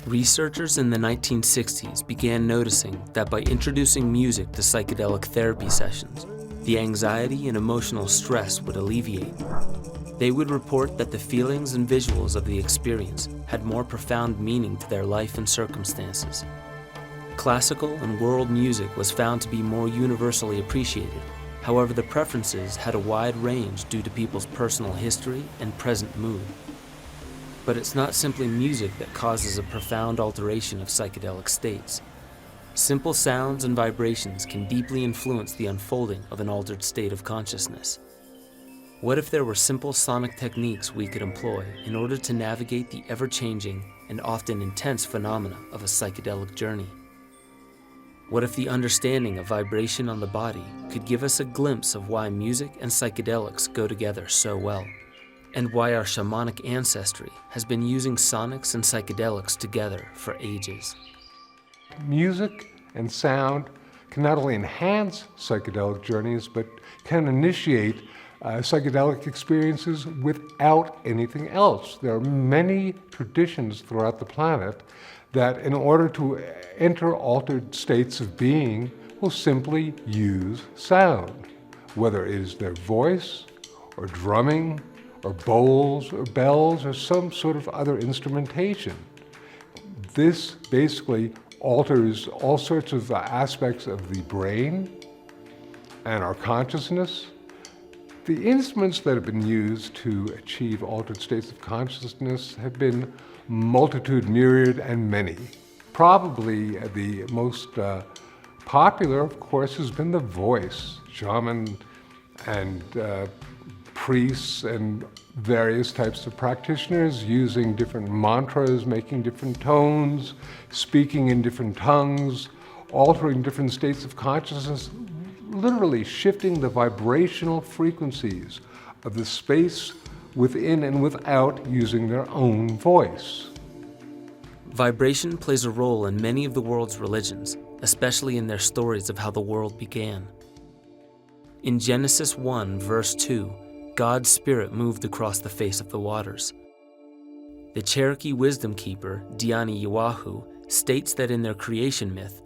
Researchers in the 1960s began noticing that by introducing music to psychedelic therapy sessions, the anxiety and emotional stress would alleviate. They would report that the feelings and visuals of the experience had more profound meaning to their life and circumstances. Classical and world music was found to be more universally appreciated. However, the preferences had a wide range due to people's personal history and present mood. But it's not simply music that causes a profound alteration of psychedelic states. Simple sounds and vibrations can deeply influence the unfolding of an altered state of consciousness. What if there were simple sonic techniques we could employ in order to navigate the ever-changing and often intense phenomena of a psychedelic journey? What if the understanding of vibration on the body could give us a glimpse of why music and psychedelics go together so well, and why our shamanic ancestry has been using sonics and psychedelics together for ages? Music and sound can not only enhance psychedelic journeys, but can initiate psychedelic experiences without anything else. There are many traditions throughout the planet that in order to enter altered states of being will simply use sound, whether it is their voice or drumming or bowls or bells or some sort of other instrumentation. This basically alters all sorts of aspects of the brain and our consciousness. The instruments that have been used to achieve altered states of consciousness have been multitude, myriad, and many. Probably the most popular, of course, has been the voice. Shaman and priests and various types of practitioners using different mantras, making different tones, speaking in different tongues, altering different states of consciousness, literally shifting the vibrational frequencies of the space within and without using their own voice. Vibration plays a role in many of the world's religions, especially in their stories of how the world began. In Genesis 1, verse 2, God's Spirit moved across the face of the waters. The Cherokee wisdom keeper, Diani Yawahu, states that in their creation myth,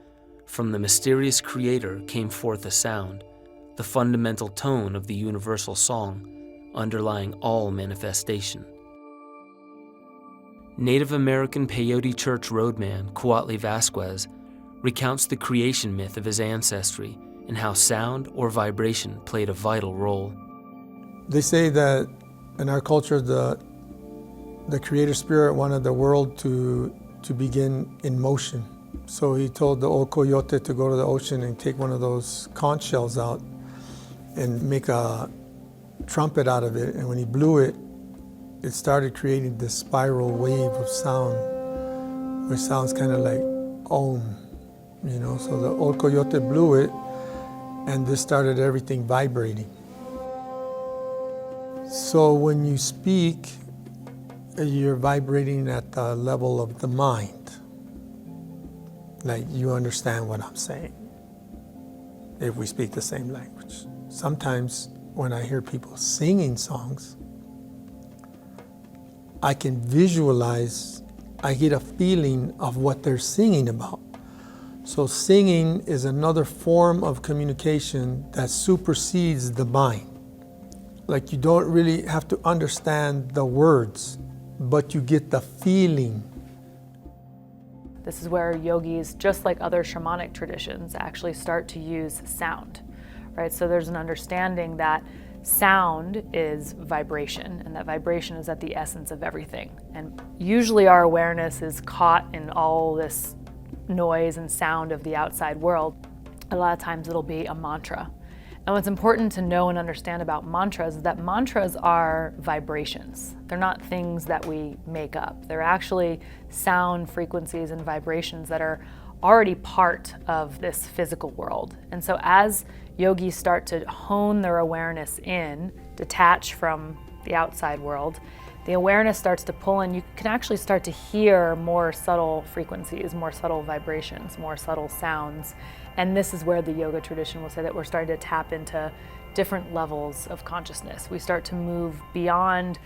from the mysterious creator came forth a sound, the fundamental tone of the universal song, underlying all manifestation. Native American Peyote Church roadman Coatli Vasquez recounts the creation myth of his ancestry and how sound or vibration played a vital role. They say that in our culture, the creator spirit wanted the world to begin in motion. So he told the old coyote to go to the ocean and take one of those conch shells out and make a trumpet out of it. And when he blew it, it started creating this spiral wave of sound, which sounds kind of like Om, you know. So the old coyote blew it, and this started everything vibrating. So when you speak, you're vibrating at the level of the mind. Like you understand what I'm saying, if we speak the same language. Sometimes when I hear people singing songs, I can visualize, I get a feeling of what they're singing about. So singing is another form of communication that supersedes the mind. Like you don't really have to understand the words, but you get the feeling. This is where yogis, just like other shamanic traditions, actually start to use sound, right? So there's an understanding that sound is vibration, and that vibration is at the essence of everything. And usually our awareness is caught in all this noise and sound of the outside world. A lot of times it'll be a mantra. And what's important to know and understand about mantras is that mantras are vibrations. They're not things that we make up. They're actually sound frequencies and vibrations that are already part of this physical world. And so as yogis start to hone their awareness in, detach from the outside world, the awareness starts to pull in. You can actually start to hear more subtle frequencies, more subtle vibrations, more subtle sounds. And this is where the yoga tradition will say that we're starting to tap into different levels of consciousness. We start to move beyond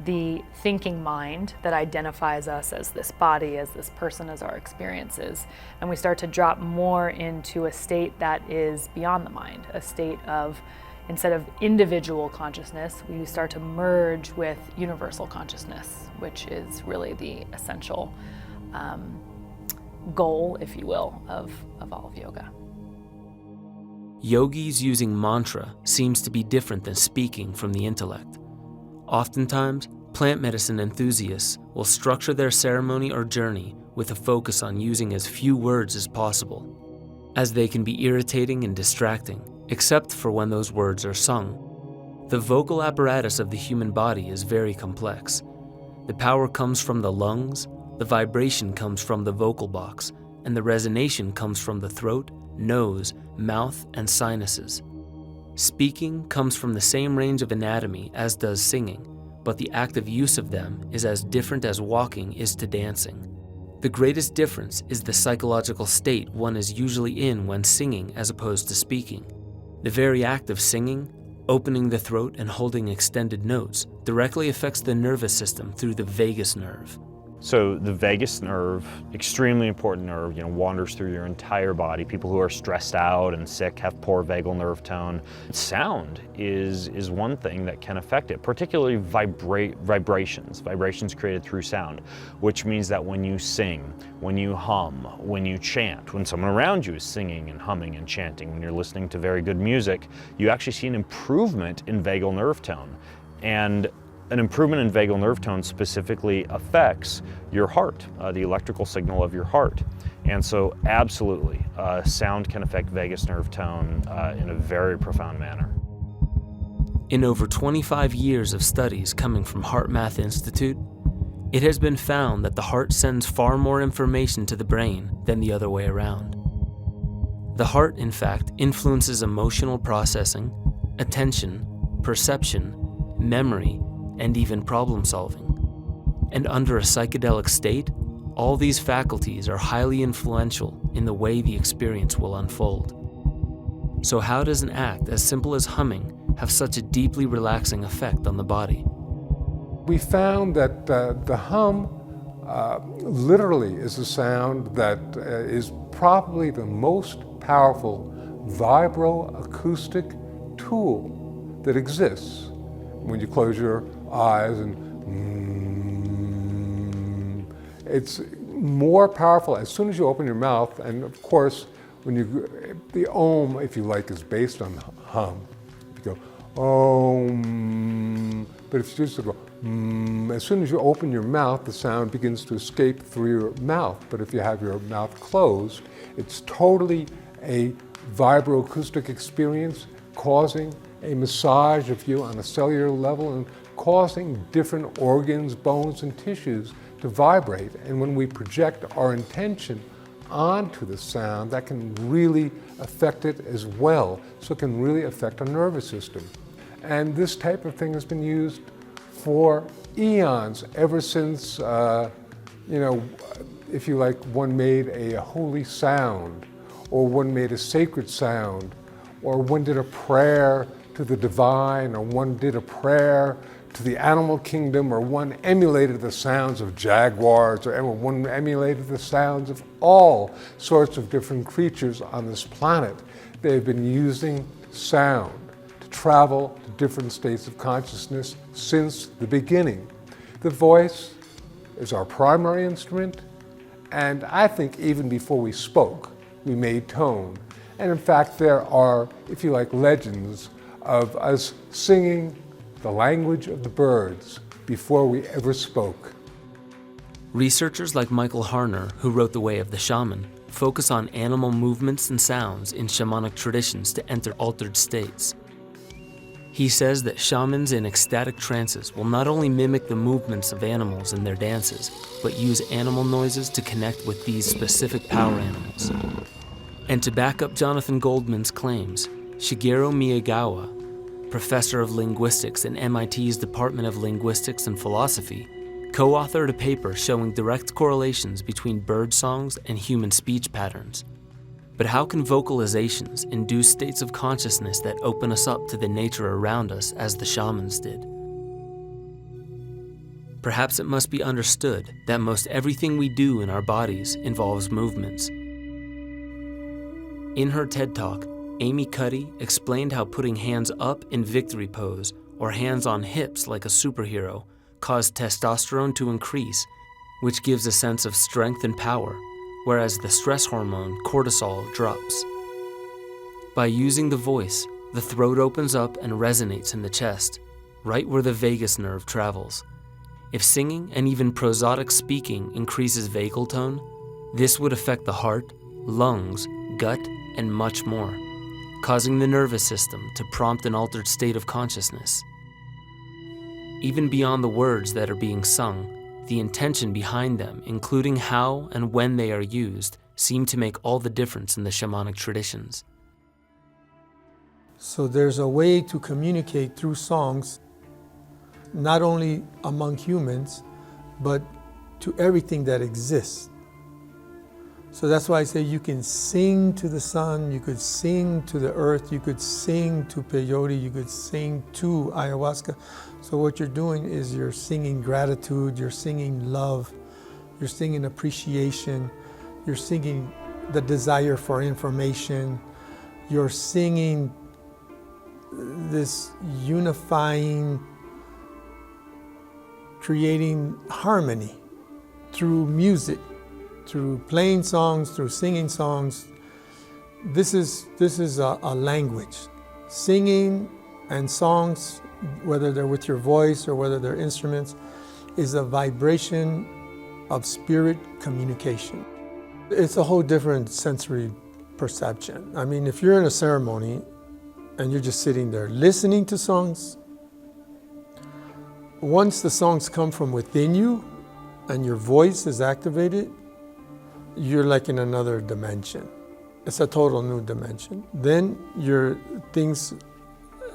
the thinking mind that identifies us as this body, as this person, as our experiences. And we start to drop more into a state that is beyond the mind, a state of, instead of individual consciousness, we start to merge with universal consciousness, which is really the essential goal, if you will, of all of yoga. Yogis using mantra seems to be different than speaking from the intellect. Oftentimes, plant medicine enthusiasts will structure their ceremony or journey with a focus on using as few words as possible, as they can be irritating and distracting, except for when those words are sung. The vocal apparatus of the human body is very complex. The power comes from the lungs, the vibration comes from the vocal box, and the resonation comes from the throat, nose, mouth, and sinuses. Speaking comes from the same range of anatomy as does singing, but the active use of them is as different as walking is to dancing. The greatest difference is the psychological state one is usually in when singing as opposed to speaking. The very act of singing, opening the throat and holding extended notes, directly affects the nervous system through the vagus nerve. So the vagus nerve, extremely important nerve, wanders through your entire body. People who are stressed out and sick have poor vagal nerve tone. Sound is one thing that can affect it, particularly vibrations created through sound, which means that when you sing, when you hum, when you chant, when someone around you is singing and humming and chanting, when you're listening to very good music, you actually see an improvement in vagal nerve tone. And an improvement in vagal nerve tone specifically affects your heart, the electrical signal of your heart. And so absolutely, sound can affect vagus nerve tone in a very profound manner. In over 25 years of studies coming from HeartMath Institute, it has been found that the heart sends far more information to the brain than the other way around. The heart, in fact, influences emotional processing, attention, perception, memory, and even problem solving. And under a psychedelic state, all these faculties are highly influential in the way the experience will unfold. So how does an act as simple as humming have such a deeply relaxing effect on the body? We found that the hum literally is a sound that is probably the most powerful vibroacoustic tool that exists. When you close your eyes and it's more powerful as soon as you open your mouth. And of course, the om, if you like, is based on hum. You go om, but if you just go as soon as you open your mouth, the sound begins to escape through your mouth. But if you have your mouth closed, it's totally a vibroacoustic experience, causing a massage of you on a cellular level and causing different organs, bones, and tissues to vibrate. And when we project our intention onto the sound, that can really affect it as well. So it can really affect our nervous system. And this type of thing has been used for eons, ever since, if you like, one made a holy sound, or one made a sacred sound, or one did a prayer to the divine, or one did a prayer to the animal kingdom, or one emulated the sounds of jaguars, or one emulated the sounds of all sorts of different creatures on this planet. They've been using sound to travel to different states of consciousness since the beginning. The voice is our primary instrument, and I think even before we spoke, we made tone. And in fact, there are, if you like, legends of us singing the language of the birds before we ever spoke. Researchers like Michael Harner, who wrote The Way of the Shaman, focus on animal movements and sounds in shamanic traditions to enter altered states. He says that shamans in ecstatic trances will not only mimic the movements of animals in their dances, but use animal noises to connect with these specific power animals. And to back up Jonathan Goldman's claims, Shigeru Miyagawa, professor of linguistics in MIT's Department of Linguistics and Philosophy, co-authored a paper showing direct correlations between bird songs and human speech patterns. But how can vocalizations induce states of consciousness that open us up to the nature around us as the shamans did? Perhaps it must be understood that most everything we do in our bodies involves movements. In her TED Talk, Amy Cuddy explained how putting hands up in victory pose or hands on hips like a superhero caused testosterone to increase, which gives a sense of strength and power, whereas the stress hormone cortisol drops. By using the voice, the throat opens up and resonates in the chest, right where the vagus nerve travels. If singing and even prosodic speaking increases vagal tone, this would affect the heart, lungs, gut, and much more, causing the nervous system to prompt an altered state of consciousness. Even beyond the words that are being sung, the intention behind them, including how and when they are used, seem to make all the difference in the shamanic traditions. So there's a way to communicate through songs, not only among humans, but to everything that exists. So that's why I say you can sing to the sun, you could sing to the earth, you could sing to peyote, you could sing to ayahuasca. So what you're doing is you're singing gratitude, you're singing love, you're singing appreciation, you're singing the desire for information, you're singing this unifying, creating harmony through music, through playing songs, through singing songs. This is a language. Singing and songs, whether they're with your voice or whether they're instruments, is a vibration of spirit communication. It's a whole different sensory perception. I mean, if you're in a ceremony and you're just sitting there listening to songs, once the songs come from within you and your voice is activated, you're like in another dimension. It's a total new dimension. Then your things,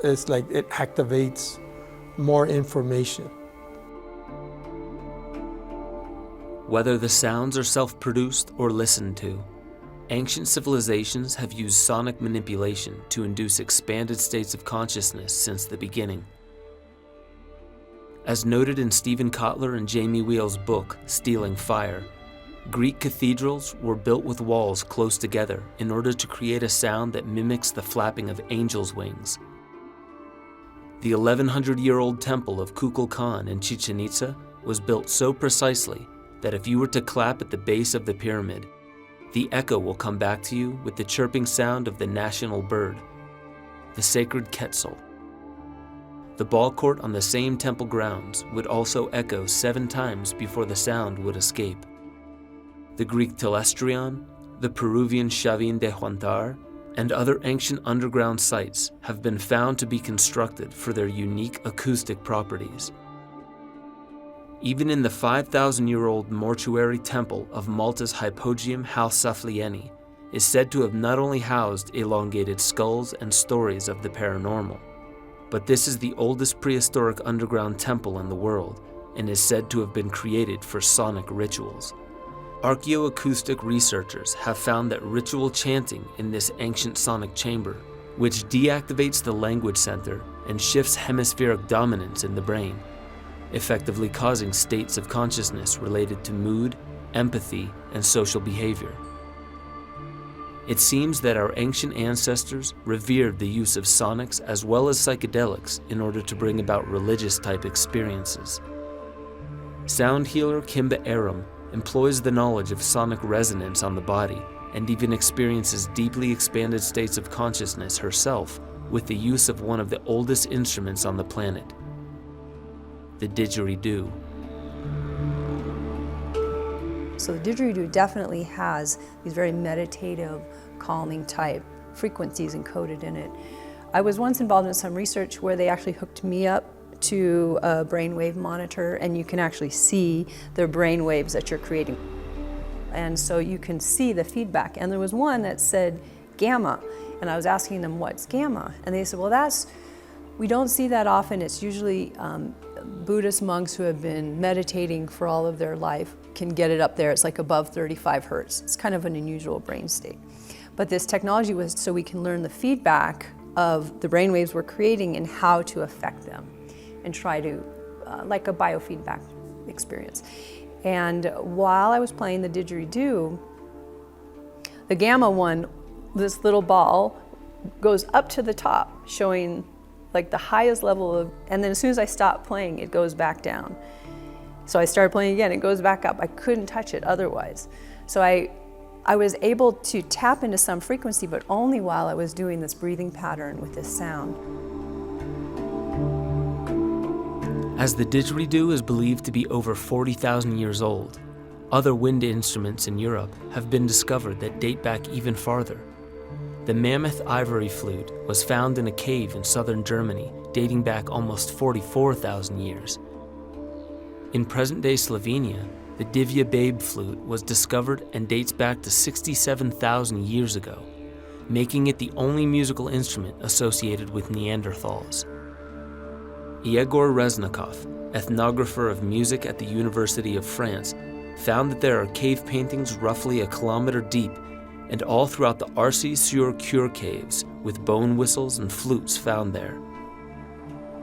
it's like it activates more information. Whether the sounds are self-produced or listened to, ancient civilizations have used sonic manipulation to induce expanded states of consciousness since the beginning. As noted in Stephen Kotler and Jamie Wheel's book, Stealing Fire, Greek cathedrals were built with walls close together in order to create a sound that mimics the flapping of angels' wings. The 1100-year-old temple of Kukulkan in Chichen Itza was built so precisely that if you were to clap at the base of the pyramid, the echo will come back to you with the chirping sound of the national bird, the sacred quetzal. The ball court on the same temple grounds would also echo 7 times before the sound would escape. The Greek Telestrion, the Peruvian Chavin de Huantar, and other ancient underground sites have been found to be constructed for their unique acoustic properties. Even in the 5,000-year-old mortuary temple of Malta's Hypogeum Halsaflieni is said to have not only housed elongated skulls and stories of the paranormal, but this is the oldest prehistoric underground temple in the world and is said to have been created for sonic rituals. Archaeoacoustic researchers have found that ritual chanting in this ancient sonic chamber, which deactivates the language center and shifts hemispheric dominance in the brain, effectively causing states of consciousness related to mood, empathy, and social behavior. It seems that our ancient ancestors revered the use of sonics as well as psychedelics in order to bring about religious-type experiences. Sound healer Kimba Aram employs the knowledge of sonic resonance on the body and even experiences deeply expanded states of consciousness herself with the use of one of the oldest instruments on the planet, the didgeridoo. So the didgeridoo definitely has these very meditative, calming type frequencies encoded in it. I was once involved in some research where they actually hooked me up to a brainwave monitor, and you can actually see the brainwaves that you're creating. And so you can see the feedback. And there was one that said gamma, and I was asking them, what's gamma? And they said, well, We don't see that often. It's usually Buddhist monks who have been meditating for all of their life can get it up there. It's like above 35 hertz. It's kind of an unusual brain state. But this technology was so we can learn the feedback of the brain waves we're creating and how to affect them and try to, like a biofeedback experience. And while I was playing the didgeridoo, the gamma one, this little ball, goes up to the top, showing like the highest level of, and then as soon as I stop playing, it goes back down. So I started playing again, it goes back up. I couldn't touch it otherwise. So I was able to tap into some frequency, but only while I was doing this breathing pattern with this sound. As the didgeridoo is believed to be over 40,000 years old, other wind instruments in Europe have been discovered that date back even farther. The mammoth ivory flute was found in a cave in southern Germany, dating back almost 44,000 years. In present-day Slovenia, the Divya Babe flute was discovered and dates back to 67,000 years ago, making it the only musical instrument associated with Neanderthals. Yegor Reznikov, ethnographer of music at the University of France, found that there are cave paintings roughly a kilometer deep and all throughout the Arcy-sur-Cure caves, with bone whistles and flutes found there.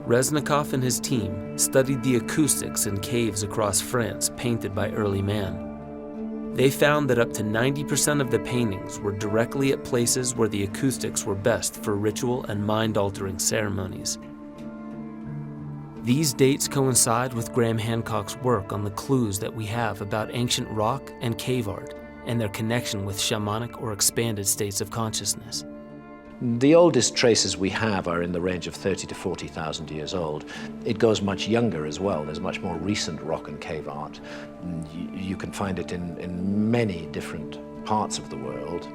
Reznikov and his team studied the acoustics in caves across France painted by early man. They found that up to 90% of the paintings were directly at places where the acoustics were best for ritual and mind-altering ceremonies. These dates coincide with Graham Hancock's work on the clues that we have about ancient rock and cave art and their connection with shamanic or expanded states of consciousness. The oldest traces we have are in the range of 30 to 40,000 years old. It goes much younger as well. There's much more recent rock and cave art. You can find it in many different parts of the world,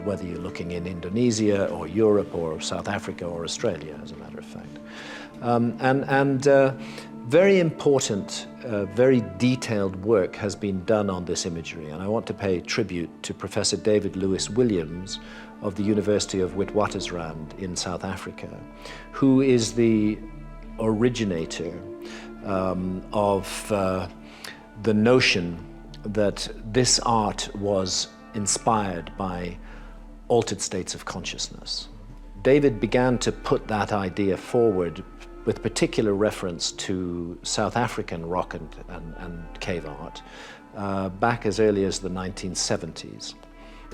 whether you're looking in Indonesia or Europe or South Africa or Australia, as a matter of fact. Very important, very detailed work has been done on this imagery, and I want to pay tribute to Professor David Lewis Williams of the University of Witwatersrand in South Africa, who is the originator of the notion that this art was inspired by altered states of consciousness. David began to put that idea forward with particular reference to South African rock and cave art back as early as the 1970s.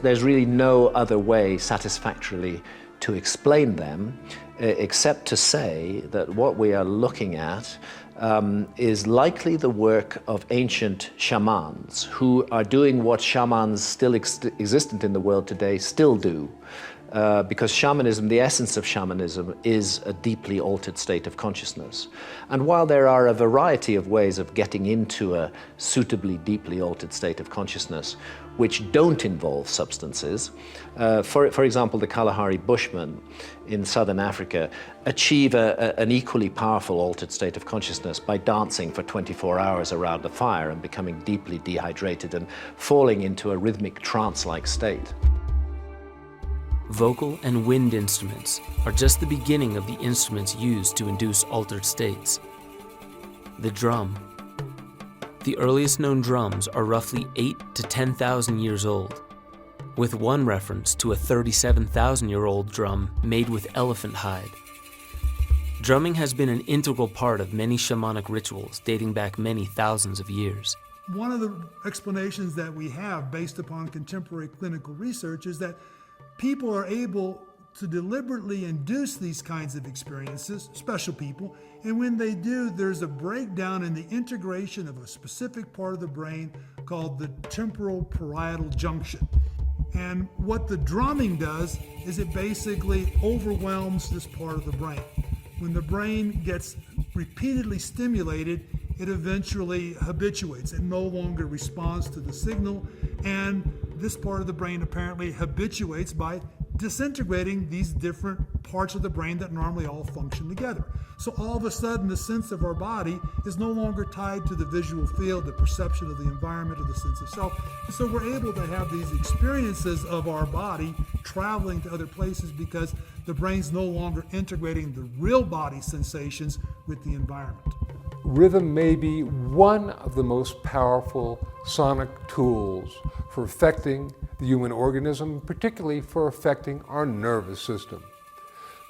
There's really no other way satisfactorily to explain them except to say that what we are looking at is likely the work of ancient shamans who are doing what shamans still existent in the world today still do. Because shamanism, the essence of shamanism, is a deeply altered state of consciousness. And while there are a variety of ways of getting into a suitably deeply altered state of consciousness which don't involve substances, for example, the Kalahari Bushmen in southern Africa achieve an equally powerful altered state of consciousness by dancing for 24 hours around a fire and becoming deeply dehydrated and falling into a rhythmic trance-like state. Vocal and wind instruments are just the beginning of the instruments used to induce altered states. The drum. The earliest known drums are roughly 8,000 to 10,000 years old, with one reference to a 37,000-year-old drum made with elephant hide. Drumming has been an integral part of many shamanic rituals dating back many thousands of years. One of the explanations that we have based upon contemporary clinical research is that people are able to deliberately induce these kinds of experiences, special people, and when they do, there's a breakdown in the integration of a specific part of the brain called the temporal parietal junction. And what the drumming does is it basically overwhelms this part of the brain. When the brain gets repeatedly stimulated, it eventually habituates. It no longer responds to the signal, and this part of the brain apparently habituates by disintegrating these different parts of the brain that normally all function together. So all of a sudden, the sense of our body is no longer tied to the visual field, the perception of the environment, or the sense of self. And so we're able to have these experiences of our body traveling to other places because the brain's no longer integrating the real body sensations with the environment. Rhythm may be one of the most powerful sonic tools for affecting the human organism, particularly for affecting our nervous system.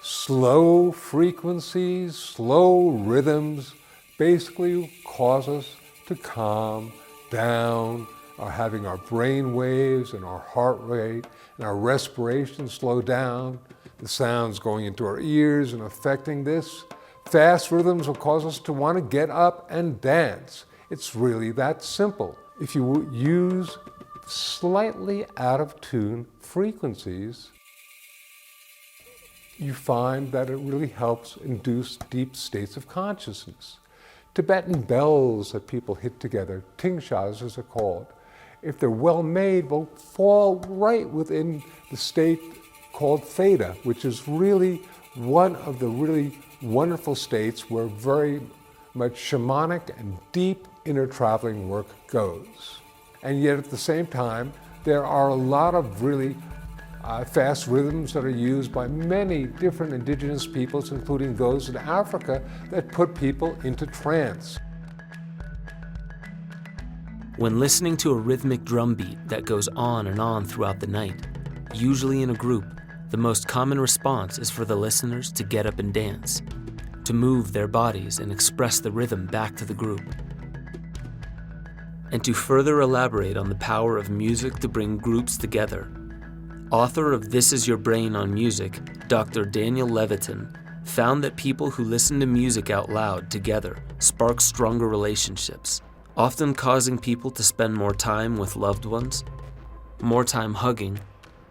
Slow frequencies, slow rhythms basically cause us to calm down, having our brain waves and our heart rate and our respiration slow down, the sounds going into our ears and affecting this. Fast rhythms will cause us to want to get up and dance. It's really that simple. If you use slightly out of tune frequencies, you find that it really helps induce deep states of consciousness. Tibetan bells that people hit together, tingshas as they're called, if they're well made, will fall right within the state called theta, which is really one of the really wonderful states where very much shamanic and deep inner traveling work goes. And yet at the same time, there are a lot of really fast rhythms that are used by many different indigenous peoples, including those in Africa, that put people into trance. When listening to a rhythmic drum beat that goes on and on throughout the night, usually in a group, the most common response is for the listeners to get up and dance, to move their bodies and express the rhythm back to the group. And to further elaborate on the power of music to bring groups together, author of This Is Your Brain on Music, Dr. Daniel Levitin, found that people who listen to music out loud together spark stronger relationships, often causing people to spend more time with loved ones, more time hugging,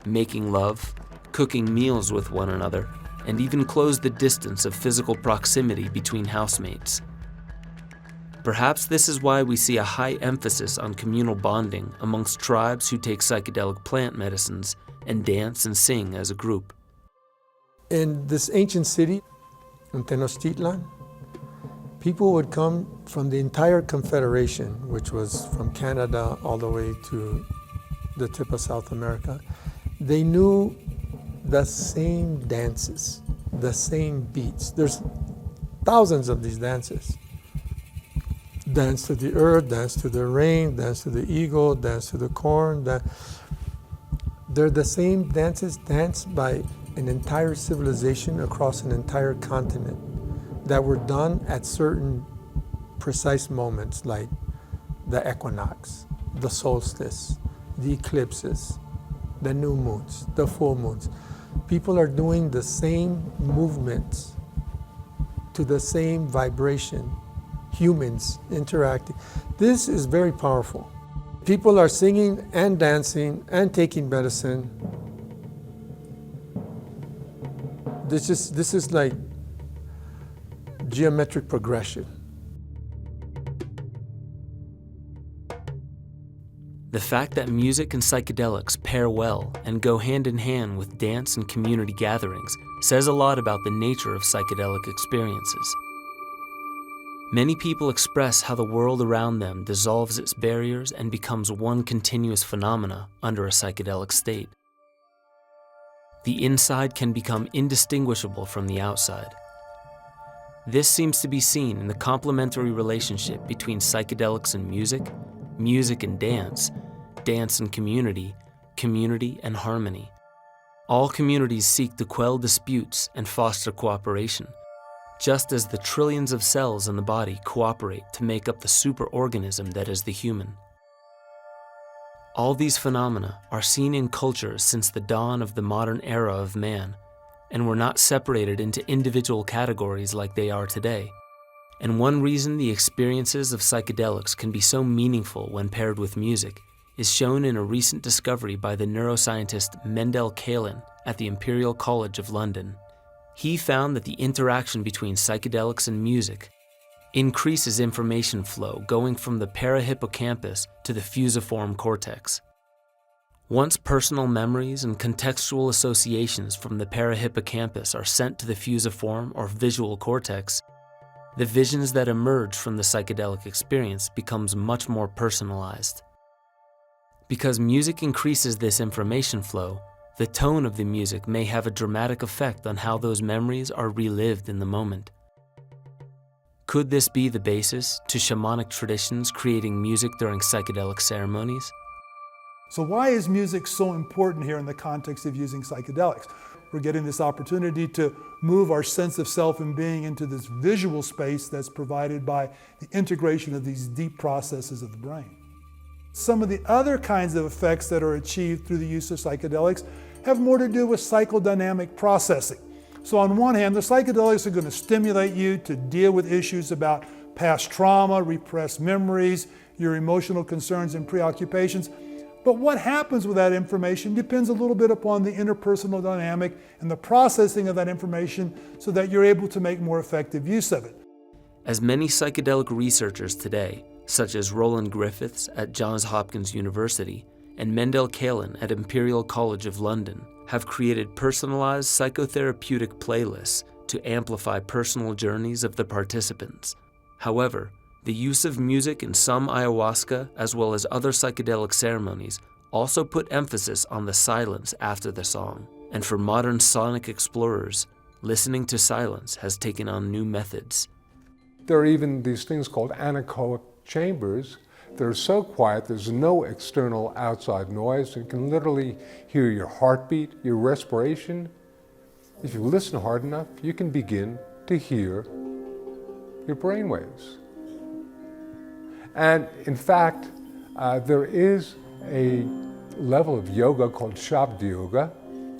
making love, cooking meals with one another, and even close the distance of physical proximity between housemates. Perhaps this is why we see a high emphasis on communal bonding amongst tribes who take psychedelic plant medicines and dance and sing as a group. In this ancient city, in Tenochtitlan, people would come from the entire Confederation, which was from Canada all the way to the tip of South America. They knew the same dances, the same beats. There's thousands of these dances. Dance to the earth, dance to the rain, dance to the eagle, dance to the corn. They're the same dances danced by an entire civilization across an entire continent that were done at certain precise moments, like the equinox, the solstice, the eclipses, the new moons, the full moons. People are doing the same movements to the same vibration, humans interacting. This is very powerful. People are singing and dancing and taking medicine. This is like geometric progression. The fact that music and psychedelics pair well and go hand in hand with dance and community gatherings says a lot about the nature of psychedelic experiences. Many people express how the world around them dissolves its barriers and becomes one continuous phenomena under a psychedelic state. The inside can become indistinguishable from the outside. This seems to be seen in the complementary relationship between psychedelics and music, music and dance, dance and community, community and harmony. All communities seek to quell disputes and foster cooperation, just as the trillions of cells in the body cooperate to make up the superorganism that is the human. All these phenomena are seen in cultures since the dawn of the modern era of man, and were not separated into individual categories like they are today. And one reason the experiences of psychedelics can be so meaningful when paired with music is shown in a recent discovery by the neuroscientist Mendel Kaelin at the Imperial College of London. He found that the interaction between psychedelics and music increases information flow going from the parahippocampus to the fusiform cortex. Once personal memories and contextual associations from the parahippocampus are sent to the fusiform or visual cortex, the visions that emerge from the psychedelic experience becomes much more personalized. Because music increases this information flow, the tone of the music may have a dramatic effect on how those memories are relived in the moment. Could this be the basis to shamanic traditions creating music during psychedelic ceremonies? So why is music so important here in the context of using psychedelics? We're getting this opportunity to move our sense of self and being into this visual space that's provided by the integration of these deep processes of the brain. Some of the other kinds of effects that are achieved through the use of psychedelics have more to do with psychodynamic processing. So on one hand, the psychedelics are going to stimulate you to deal with issues about past trauma, repressed memories, your emotional concerns and preoccupations. But what happens with that information depends a little bit upon the interpersonal dynamic and the processing of that information so that you're able to make more effective use of it. As many psychedelic researchers today, such as Roland Griffiths at Johns Hopkins University and Mendel Kaelin at Imperial College of London, have created personalized psychotherapeutic playlists to amplify personal journeys of the participants. However, the use of music in some ayahuasca as well as other psychedelic ceremonies also put emphasis on the silence after the song. And for modern sonic explorers, listening to silence has taken on new methods. There are even these things called anechoic chambers. They're so quiet, there's no external outside noise. You can literally hear your heartbeat, your respiration. If you listen hard enough, you can begin to hear your brainwaves. And in fact, there is a level of yoga called Shabda Yoga,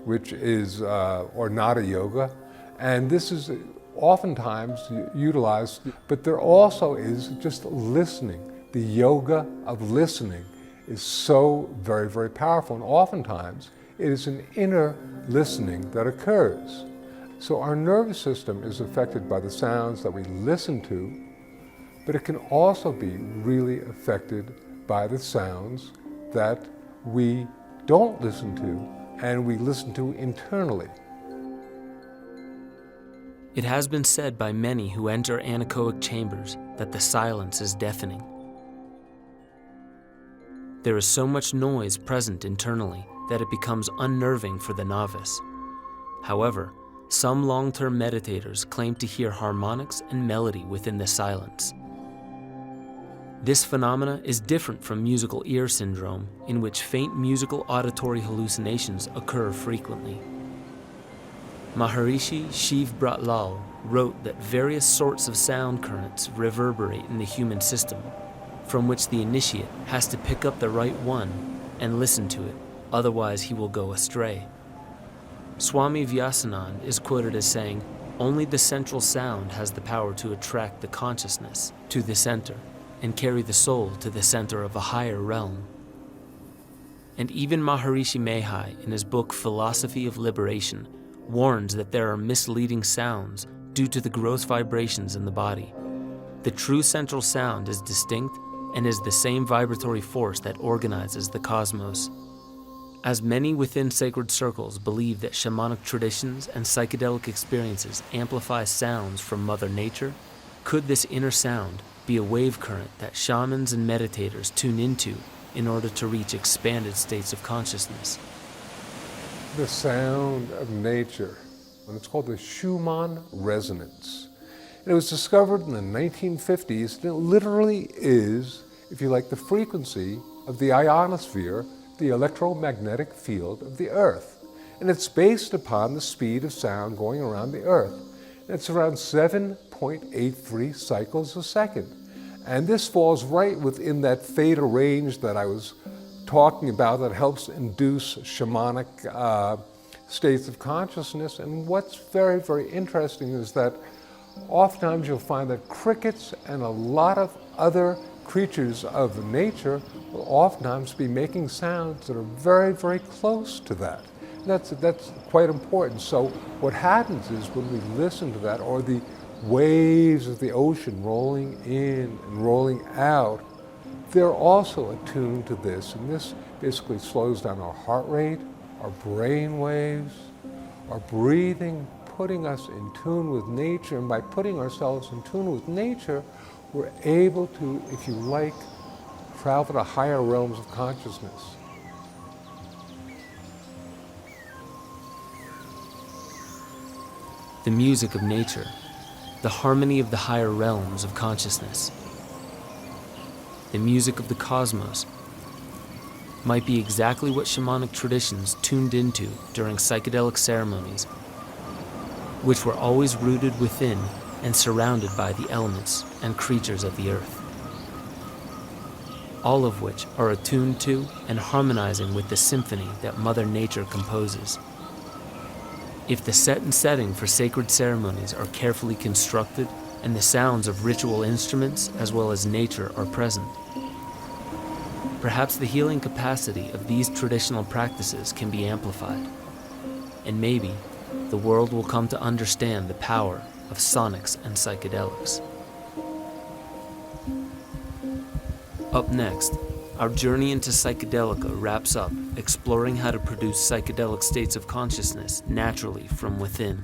which is, or Nada Yoga, and this is oftentimes utilized, but there also is just listening. The yoga of listening is so very, very powerful, and oftentimes it is an inner listening that occurs. So our nervous system is affected by the sounds that we listen to, but it can also be really affected by the sounds that we don't listen to and we listen to internally. It has been said by many who enter anechoic chambers that the silence is deafening. There is so much noise present internally that it becomes unnerving for the novice. However, some long-term meditators claim to hear harmonics and melody within the silence. This phenomena is different from musical ear syndrome, in which faint musical auditory hallucinations occur frequently. Maharishi Shiv Bhatlal wrote that various sorts of sound currents reverberate in the human system, from which the initiate has to pick up the right one and listen to it, otherwise he will go astray. Swami Vyasanand is quoted as saying, "Only the central sound has the power to attract the consciousness to the center and carry the soul to the center of a higher realm." And even Maharishi Mahai, in his book Philosophy of Liberation, warns that there are misleading sounds due to the gross vibrations in the body. The true central sound is distinct and is the same vibratory force that organizes the cosmos. As many within sacred circles believe that shamanic traditions and psychedelic experiences amplify sounds from Mother Nature, could this inner sound be a wave current that shamans and meditators tune into in order to reach expanded states of consciousness? The sound of nature, and it's called the Schumann resonance. And it was discovered in the 1950s, and it literally is, if you like, the frequency of the ionosphere, the electromagnetic field of the Earth. And it's based upon the speed of sound going around the Earth. And it's around 7.83 cycles a second. And this falls right within that theta range that I was talking about that helps induce shamanic states of consciousness. And what's very, very interesting is that oftentimes you'll find that crickets and a lot of other creatures of nature will oftentimes be making sounds that are very, very close to that. That's quite important. So what happens is when we listen to that, or the waves of the ocean rolling in and rolling out, they're also attuned to this, and this basically slows down our heart rate, our brain waves, our breathing, putting us in tune with nature. And by putting ourselves in tune with nature, we're able to, if you like, travel to higher realms of consciousness. The music of nature, the harmony of the higher realms of consciousness, the music of the cosmos might be exactly what shamanic traditions tuned into during psychedelic ceremonies, which were always rooted within and surrounded by the elements and creatures of the earth, all of which are attuned to and harmonizing with the symphony that Mother Nature composes. If the set and setting for sacred ceremonies are carefully constructed and the sounds of ritual instruments as well as nature are present, perhaps the healing capacity of these traditional practices can be amplified, and maybe the world will come to understand the power of sonics and psychedelics. Up next, our journey into Psychedelica wraps up exploring how to produce psychedelic states of consciousness naturally from within.